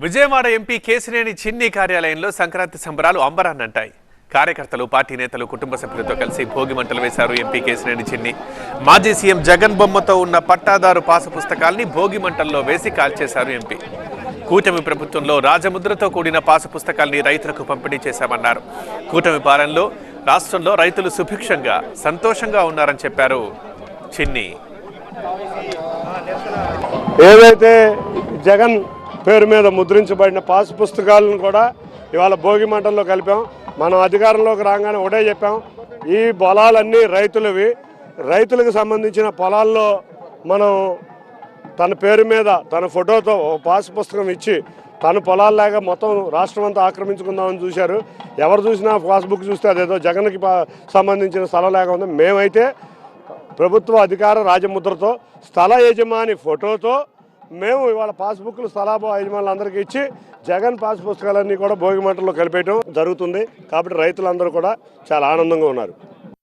Vijayawada MP Kesineni చిన్ని కార్యాలయంలో సంక్రాంతి సంబరాలు అంబరాన్నంటాయి. కార్యకర్తలు, పార్టీ నేతలు, కుటుంబ సభ్యులతో కలిసి భోగి మంటలు వేశారు ఎంపీ కేశినేని చిన్ని. మాజీ సీఎం జగన్ బొమ్మతో ఉన్న పట్టాదారు పాసు పుస్తకాల్ని భోగి మంటల్లో వేసి కాల్చేశారు ఎంపీ. కూటమి ప్రభుత్వంలో రాజముద్రతో కూడిన పాసు పుస్తకాల్ని రైతులకు పంపిణీ చేశామన్నారు. కూటమి పాలనలో రాష్ట్రంలో రైతులు సుభిక్షంగా, సంతోషంగా ఉన్నారని చెప్పారు చిన్ని. ఏదైతే జగన్ పేరు మీద ముద్రించబడిన పాసు పుస్తకాలను కూడా ఇవాళ భోగి మంటల్లో కలిపాం. మనం అధికారంలోకి రాగానే ఒకటే చెప్పాం, ఈ పొలాలన్నీ రైతులవి. రైతులకు సంబంధించిన పొలాల్లో మనం తన పేరు మీద తన ఫోటోతో పాసు పుస్తకం ఇచ్చి తన పొలాల్లాగా మొత్తం రాష్ట్రం అంతా ఆక్రమించుకుందామని చూశారు. ఎవరు చూసినా పాస్బుక్ చూస్తే అదేదో జగన్కి సంబంధించిన స్థలం లాగా ఉంది. మేమైతే ప్రభుత్వ అధికార రాజముద్రతో స్థల యజమాని ఫోటోతో మేము ఇవాళ పాస్బుక్లు స్థల యజమానులందరికీ ఇచ్చి జగన్ పాస్ పుస్తకాలన్నీ కూడా భోగి మంటల్లో కలిపేయడం జరుగుతుంది. కాబట్టి రైతులందరూ కూడా చాలా ఆనందంగా ఉన్నారు.